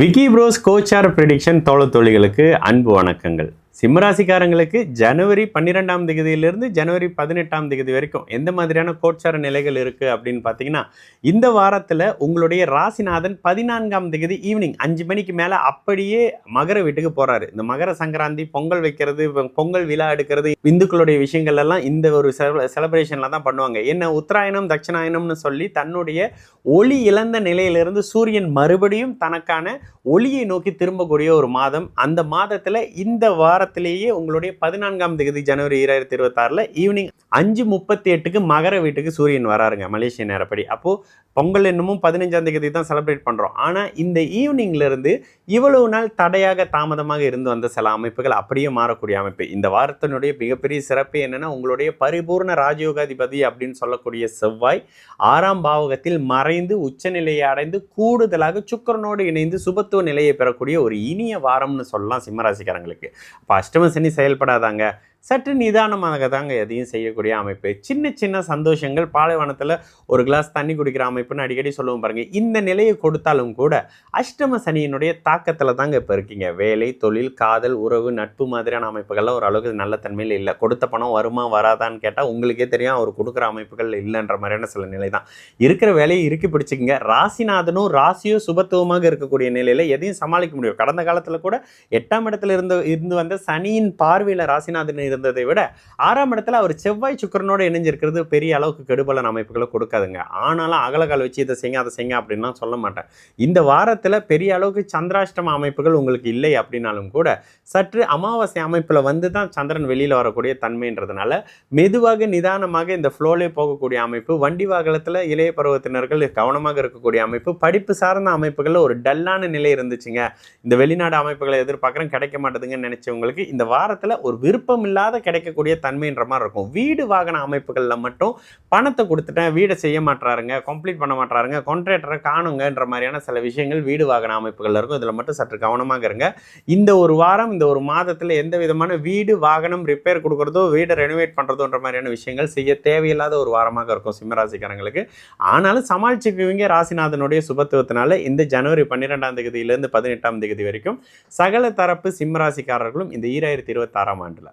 Vicky pros Kochhar prediction தோழிகளுக்கு அன்பு வணக்கங்கள். சிம்மராசிக்காரங்களுக்கு ஜனவரி 12ஆம் தேதியிலிருந்து ஜனவரி 18ஆம் தேதி வரைக்கும் எந்த மாதிரியான கோச்சார நிலைகள் இருக்குது அப்படின்னு பார்த்தீங்கன்னா, இந்த வாரத்தில் உங்களுடைய ராசிநாதன் 14ஆம் தேதி ஈவினிங் 5 மணிக்கு மேலே அப்படியே மகர வீட்டுக்கு போகிறாரு. இந்த மகர சங்கராந்தி, பொங்கல் வைக்கிறது, பொங்கல் விழா எடுக்கிறது, இந்துக்களுடைய விஷயங்கள் எல்லாம் இந்த ஒரு செலிப்ரேஷனில் தான் பண்ணுவாங்க. என்ன உத்தராயணம் தட்சிணாயனம்னு சொல்லி தன்னுடைய ஒளி இழந்த நிலையிலிருந்து சூரியன் மறுபடியும் தனக்கான ஒளியை நோக்கி திரும்பக்கூடிய ஒரு மாதம். அந்த மாதத்தில் இந்த வாரத்திலேயே உங்களுடைய 14ஆம் தேதி ஜனவரி 2026 ஈவினிங் 5:38க்கு மகர வீட்டுக்கு சூரியன் வராருங்க மலேசிய நேரப்படி. அப்போது பொங்கல் இன்னமும் 15ஆம் தேதி தான் செலிப்ரேட் பண்ணுறோம். ஆனால் இந்த ஈவினிங்லேருந்து இவ்வளவு நாள் தடையாக தாமதமாக இருந்து வந்த சில அமைப்புகள் அப்படியே மாறக்கூடிய அமைப்பு. இந்த வாரத்தினுடைய மிகப்பெரிய சிறப்பு என்னென்னா, உங்களுடைய பரிபூர்ண ராஜயோகாதிபதி அப்படின்னு சொல்லக்கூடிய செவ்வாய் 6ஆம் பாவகத்தில் மறைந்து உச்சநிலையை அடைந்து கூடுதலாக சுக்கிரனோடு இணைந்து சுபத்துவ நிலையை பெறக்கூடிய ஒரு இனிய வாரம்னு சொல்லலாம் சிம்மராசிக்காரங்களுக்கு. அப்போ அஷ்டம சனி செயல்படாதாங்க, சற்று நிதானமாக தாங்க எதையும் செய்யக்கூடிய அமைப்பு. சின்ன சின்ன சந்தோஷங்கள், பாலைவனத்தில் ஒரு கிளாஸ் தண்ணி குடிக்கிற அமைப்புன்னு அடிக்கடி சொல்லுவோம் பாருங்கள். இந்த நிலையை கொடுத்தாலும் கூட அஷ்டம சனியினுடைய தாக்கத்தில் தாங்க இப்போ இருக்கீங்க. வேலை, தொழில், காதல், உறவு, நட்பு மாதிரியான அமைப்புகள்லாம் ஓரளவுக்கு நல்ல தன்மையில் இல்லை. கொடுத்த பணம் வருமா வராதான்னு கேட்டால் உங்களுக்கே தெரியும், அவர் கொடுக்குற அமைப்புகள் இல்லைன்ற மாதிரியான சில நிலை தான். இருக்கிற வேலையை இறுக்கி பிடிச்சிக்கங்க. ராசிநாதனும் ராசியோ சுபத்துவமாக இருக்கக்கூடிய நிலையில் எதையும் சமாளிக்க முடியும். கடந்த காலத்தில் கூட 8ஆம் இடத்துல இருந்து வந்த சனியின் பார்வையில் ராசிநாதன் இருந்ததை விட 6ஆம் இடத்துல அவர் செவ்வாய் சுக்கிரனோடு இணைஞ்சிருக்கிறது பெரிய அளவுக்கு கெடுபலன் அமைப்புகளை கொடுக்காதுங்க. ஆனாலும் அகலகால் வச்சு இதை செய்யுங்க அதை செய்யுங்க அப்படின்லாம் சொல்ல மாட்டேன். இந்த வாரத்தில் பெரிய அளவுக்கு சந்திராஷ்டம அமைப்புகள் உங்களுக்கு இல்லை அப்படின்னாலும் கூட சற்று அமாவாசை அமைப்பில் வந்து தான் சந்திரன் வெளியில் வரக்கூடிய தன்மைன்றதுனால மெதுவாக நிதானமாக இந்த ஃப்ளோலே போகக்கூடிய அமைப்பு. வண்டி வாகனத்தில் இளைய பருவத்தினர்கள் கவனமாக இருக்கக்கூடிய அமைப்பு. படிப்பு சார்ந்த அமைப்புகளில் ஒரு டல்லான நிலை இருந்துச்சுங்க, இந்த வெளிநாடு அமைப்புகளை எதிர்பார்க்குறேன் கிடைக்க மாட்டேதுங்கன்னு நினைச்சவங்களுக்கு இந்த வாரத்தில் ஒரு விருப்பம் இல்லாத கிடைக்கக்கூடிய தன்மைன்ற மாதிரி இருக்கும். வீடு வாகன அமைப்புகளில் மட்டும் பணத்தை கொடுத்துட்டேன், வீடை செய்ய மாட்டாருங்க, கம்ப்ளீட் பண்ண மாட்டாருங்க, கான்ட்ராக்டரை காணுங்கன்ற மாதிரியான சில விஷயங்கள் வீடு வாகன அமைப்புகள் இருக்கும். இதில் மட்டும் சற்று கவனமாக இருங்க. இந்த ஒரு வாரம், இந்த ஒரு மாதத்தில் எந்த விதமான வீடு வாகனம் ரிப்பேர் கொடுக்குறதோ, வீடை ரெனோவேட் பண்ணுறதோன்ற மாதிரியான விஷயங்கள் செய்ய தேவையில்லாத ஒரு வாரமாக இருக்கும் சிம்மராசிக்காரங்களுக்கு. ஆனாலும் சமாளிச்சுக்குவீங்க ராசிநாதனுடைய சுபத்துவத்தினால. இந்த ஜனவரி 12ஆம் தேதியிலிருந்து 18ஆம் தேதி வரைக்கும் சகல தரப்பு சிம்மராசிக்காரர்களும் இந்த 2026ஆம் ஆண்டில்